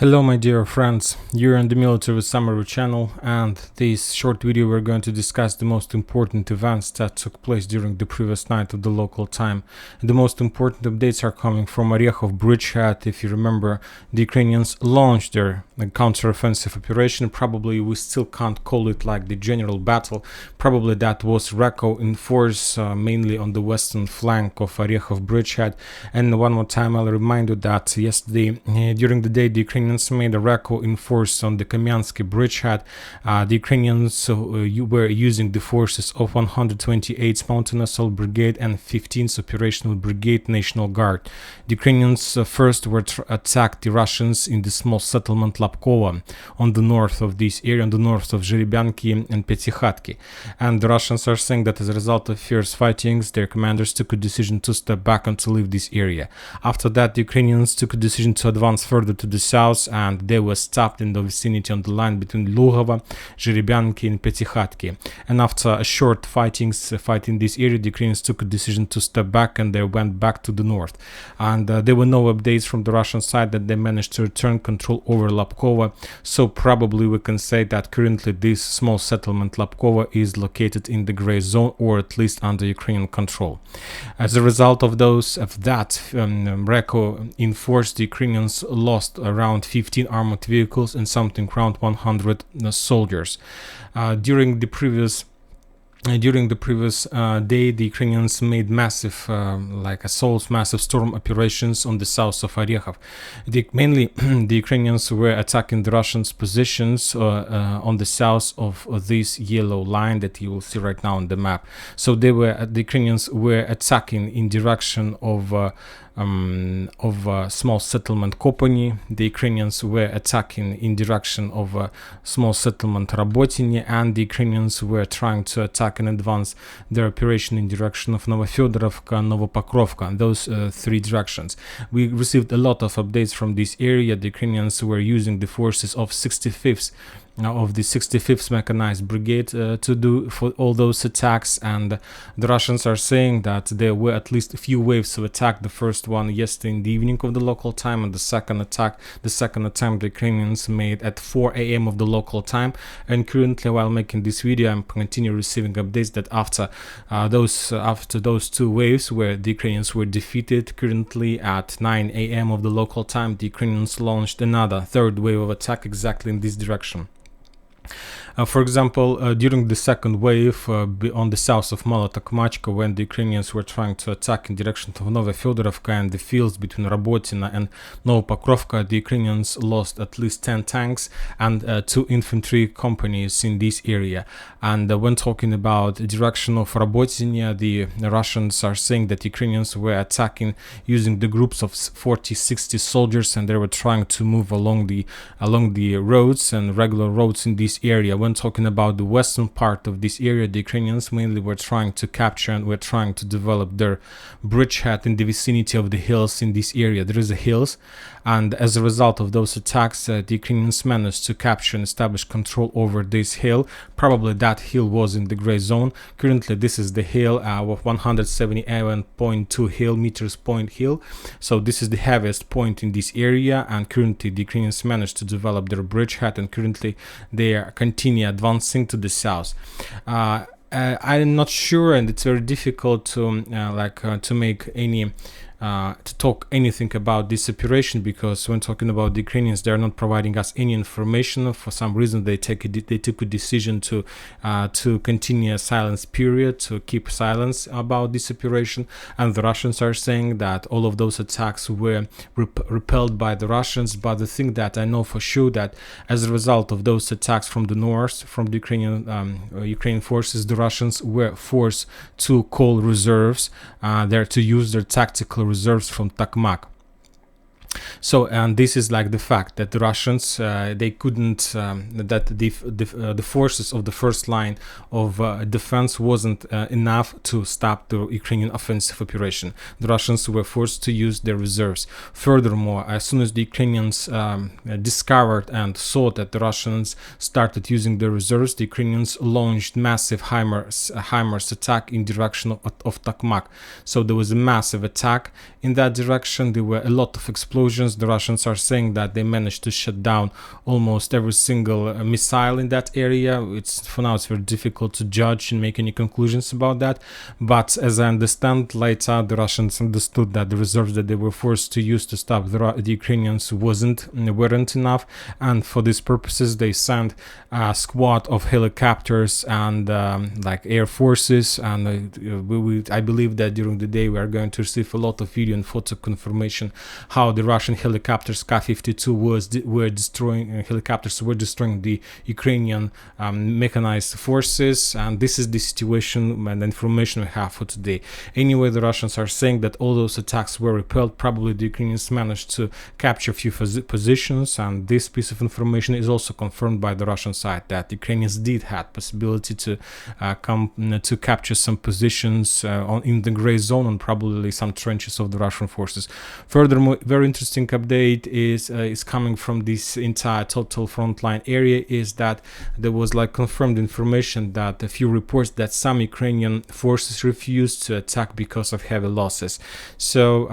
Hello my dear friends, you're on the Military Summary channel, and this short video we're going to discuss the most important events that took place during the previous night of the local time. The most important updates are coming from Orechov bridgehead. If you remember, the Ukrainians launched their counter-offensive operation. Probably we still can't call it like the general battle. Probably that was RECO in force, mainly on the western flank of Orechov bridgehead. And one more time I'll remind you that yesterday during the day the Ukrainians made a RECO in force on the Kamyansky bridgehead. The Ukrainians were using the forces of 128th Mountain Assault Brigade and 15th Operational Brigade National Guard. The Ukrainians first attacked the Russians in the small settlement Lapkova on the north of this area, on the north of Zherebyanki and Petykhatki. And the Russians are saying that as a result of fierce fightings, their commanders took a decision to step back and to leave this area. After that, the Ukrainians took a decision to advance further to the south, and they were stopped in the vicinity on the line between Lugovo, Zherebyanki and Petykhatki. And after a short fight in this area, the Ukrainians took a decision to step back, and they went back to the north. And there were no updates from the Russian side that they managed to return control over Lapkova, so probably we can say that currently this small settlement Lapkova is located in the gray zone, or at least under Ukrainian control. As a result of that RECO in force, the Ukrainians lost around 15 armored vehicles and something around 100 soldiers. During the previous day, the Ukrainians made massive assaults, massive storm operations on the south of Orechov. Mainly the Ukrainians were attacking the Russians' positions on the south of this yellow line that you will see right now on the map. So the Ukrainians were attacking in direction of small settlement Kopony. The Ukrainians were attacking in direction of small settlement Rabotyne, and the Ukrainians were trying to attack in advance their operation in direction of Novofyodorovka, Novopokrovka, those three directions. We received a lot of updates from this area. The Ukrainians were using the forces of 65th Mechanized Brigade to do for all those attacks, and the Russians are saying that there were at least a few waves of attack. The first one yesterday in the evening of the local time, and the second attempt the Ukrainians made at 4 a.m. of the local time. And currently, while making this video, I'm continue receiving updates that after those two waves where the Ukrainians were defeated, currently at 9 a.m. of the local time, the Ukrainians launched another third wave of attack exactly in this direction. For example, during the second wave on the south of Molotokmachka, when the Ukrainians were trying to attack in direction of Novofyodorovka and the fields between Rabotyne and Novopokrovka, the Ukrainians lost at least 10 tanks and 2 infantry companies in this area. And when talking about the direction of Rabotyne, the Russians are saying that Ukrainians were attacking using the groups of 40-60 soldiers, and they were trying to move along the roads and regular roads in this area. When talking about the western part of this area, the Ukrainians mainly were trying to capture and were trying to develop their bridgehead in the vicinity of the hills in this area. There is a hills, and as a result of those attacks, the Ukrainians managed to capture and establish control over this hill. Probably that hill was in the gray zone. Currently, this is the hill of 178.2 meters point hill. So this is the heaviest point in this area, and currently the Ukrainians managed to develop their bridgehead, and currently they are continue advancing to the south. I'm not sure, and it's very difficult to make any to talk anything about this operation, because when talking about the Ukrainians, they are not providing us any information. For some reason, they took a decision to continue a silence period, to keep silence about this operation. And the Russians are saying that all of those attacks were repelled by the Russians. But the thing that I know for sure, that as a result of those attacks from the north, from the Ukrainian forces, the Russians were forced to call reserves there, to use their tactical reserves from Tokmak. So, and this is like the fact that the Russians, they couldn't, that the forces of the first line of defense wasn't enough to stop the Ukrainian offensive operation. The Russians were forced to use their reserves. Furthermore, as soon as the Ukrainians discovered and saw that the Russians started using their reserves, the Ukrainians launched massive HIMARS attack in direction of Tokmak. So there was a massive attack in that direction. There were a lot of explosions explosions. The Russians are saying that they managed to shut down almost every single missile in that area. For now it's very difficult to judge and make any conclusions about that, but as I understand, later the Russians understood that the reserves that they were forced to use to stop the Ukrainians weren't enough, and for these purposes they sent a squad of helicopters and like air forces, and I believe that during the day we are going to receive a lot of video and photo confirmation how the Russian helicopters Ka-52 were destroying the Ukrainian mechanized forces, and this is the situation and information we have for today. Anyway, the Russians are saying that all those attacks were repelled. Probably the Ukrainians managed to capture a few positions, and this piece of information is also confirmed by the Russian side that the Ukrainians did have possibility to capture some positions in the gray zone and probably some trenches of the Russian forces. Furthermore, very interesting update is coming from this entire total frontline area, is that there was like confirmed information that a few reports that some Ukrainian forces refused to attack because of heavy losses. So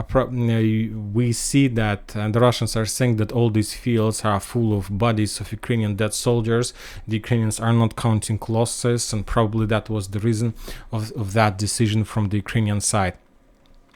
we see that, and the Russians are saying that all these fields are full of bodies of Ukrainian dead soldiers. The Ukrainians are not counting losses, and probably that was the reason of that decision from the Ukrainian side.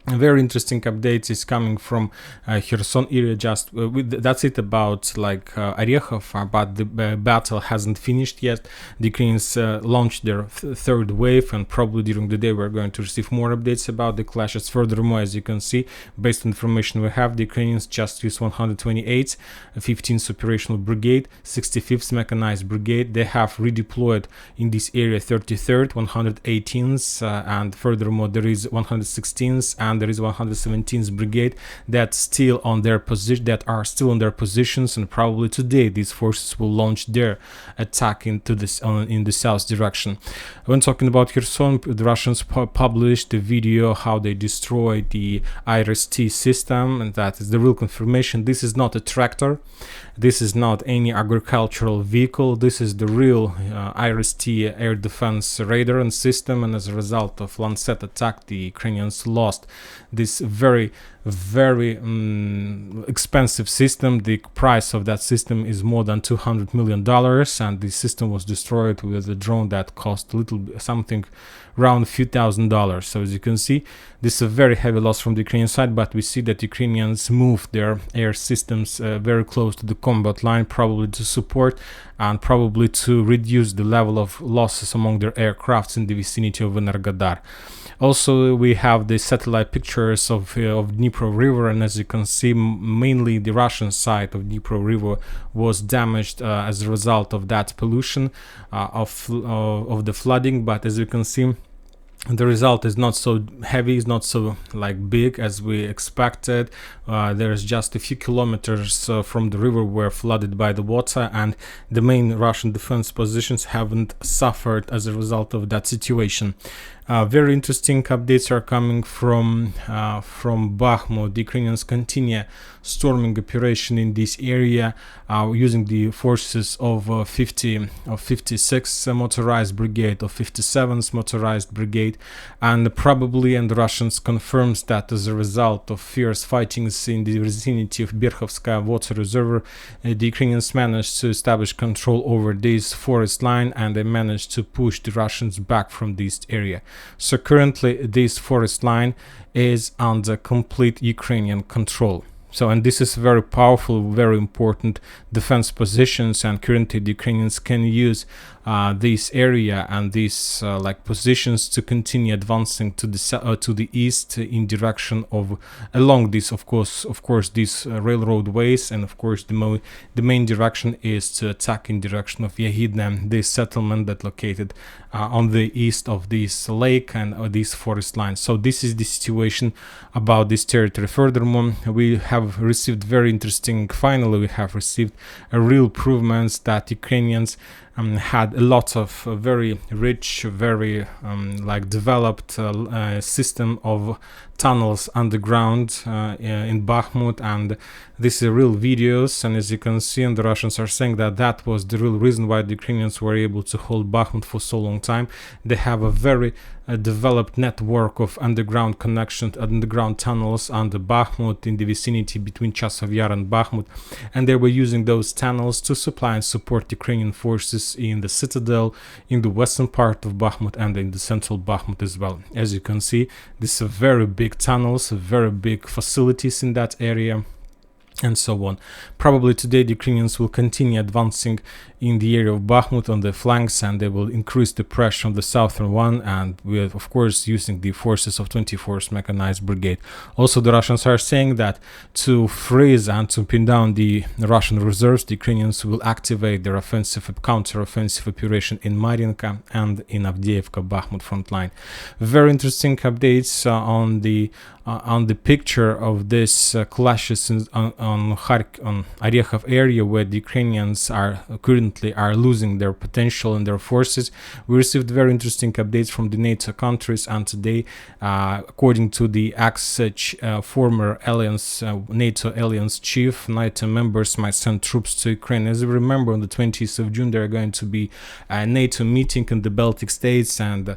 A very interesting update is coming from Kherson area. That's it about like Orekhov, but the battle hasn't finished yet. The Ukrainians launched their third wave, and probably during the day we're going to receive more updates about the clashes. Furthermore, as you can see, based on information we have, the Ukrainians just used 128th, 15th Operational Brigade, 65th Mechanized Brigade. They have redeployed in this area 33rd, 118th, and furthermore there is 116th and there is 117th Brigade that are still on their positions, and probably today these forces will launch their attack into this in the south direction. When talking about Kherson, the Russians published the video how they destroyed the IRST system, and that is the real confirmation. This is not a tractor, this is not any agricultural vehicle, this is the real IRST air defense radar and system, and as a result of Lancet attack, the Ukrainians lost this very expensive system. The price of that system is more than $200 million, and the system was destroyed with a drone that cost something around a few $1,000s. So as you can see, this is a very heavy loss from the Ukrainian side, but we see that Ukrainians moved their air systems very close to the combat line, probably to support and probably to reduce the level of losses among their aircrafts in the vicinity of Energodar. Also, we have the satellite pictures of Dnipro River, and as you can see, mainly the Russian side of Dnipro River was damaged as a result of that pollution of the flooding. But as you can see, the result is not so heavy, is not so like big as we expected. There's just a few kilometers from the river were flooded by the water, and the main Russian defense positions haven't suffered as a result of that situation. Very interesting updates are coming from Bakhmut. The Ukrainians continue storming operation in this area using the forces of 56th motorized brigade, of 57th motorized brigade, and the Russians confirms that as a result of fierce fightings in the vicinity of Berkhovskaya water reservoir, the Ukrainians managed to establish control over this forest line, and they managed to push the Russians back from this area. So currently this forest line is under complete Ukrainian control. So, and this is very powerful, very important defense positions, and currently the Ukrainians can use this area and these like positions to continue advancing to the east in direction of along this of course these railroad ways, and of course the main direction is to attack in direction of Yahidne, this settlement that located on the east of this lake and this forest line. So this is the situation about this territory. Furthermore, we have received finally we have received a real improvements that Ukrainians had a lot of very rich, very like developed system of tunnels underground in Bakhmut, and these are real videos, and as you can see, and the Russians are saying that that was the real reason why the Ukrainians were able to hold Bakhmut for so long time. They have a very developed network of underground connections, underground tunnels under Bakhmut in the vicinity proximity between Chasiv Yar and Bakhmut, and they were using those tunnels to supply and support Ukrainian forces in the citadel, in the western part of Bakhmut, and in the central Bakhmut as well. As you can see, these are very big tunnels, very big facilities in that area, and so on. Probably today the Ukrainians will continue advancing in the area of Bakhmut on the flanks, and they will increase the pressure on the southern one, and we are of course using the forces of 24th Mechanized Brigade. Also, the Russians are saying that to freeze and to pin down the Russian reserves, the Ukrainians will activate their offensive counter-offensive operation in Mariinka and in Avdiivka Bakhmut front line. Very interesting updates on the picture of this clashes on Orekhov area, where the Ukrainians are currently losing their potential and their forces. We received very interesting updates from the NATO countries, and today, according to the former alliance NATO alliance chief, NATO members might send troops to Ukraine. As you remember, on the 20th of June there are going to be a NATO meeting in the Baltic states, and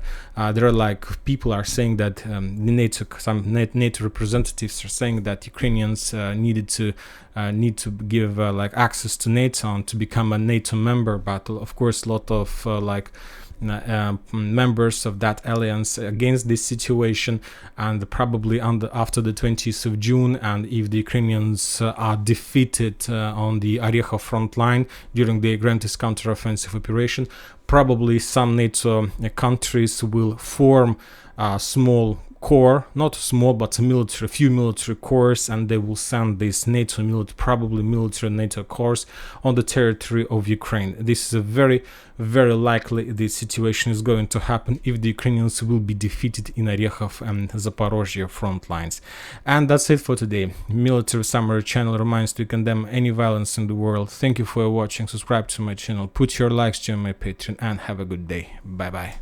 there are people are saying that some NATO representatives are saying that Ukrainians need to give access to NATO and to become a NATO member, but of course a lot of members of that alliance against this situation, and probably after the 20th of June, and if the Ukrainians are defeated on the Orekhov front line during the Grantis counter-offensive operation, probably some NATO countries will form a small corps, not small, but a few military corps, and they will send this probably military NATO corps on the territory of Ukraine. This is a very, very likely the situation is going to happen if the Ukrainians will be defeated in Orekhov and Zaporozhye front lines. And that's it for today. Military Summary channel reminds to condemn any violence in the world. Thank you for watching. Subscribe to my channel, put your likes to my Patreon, and have a good day. Bye bye.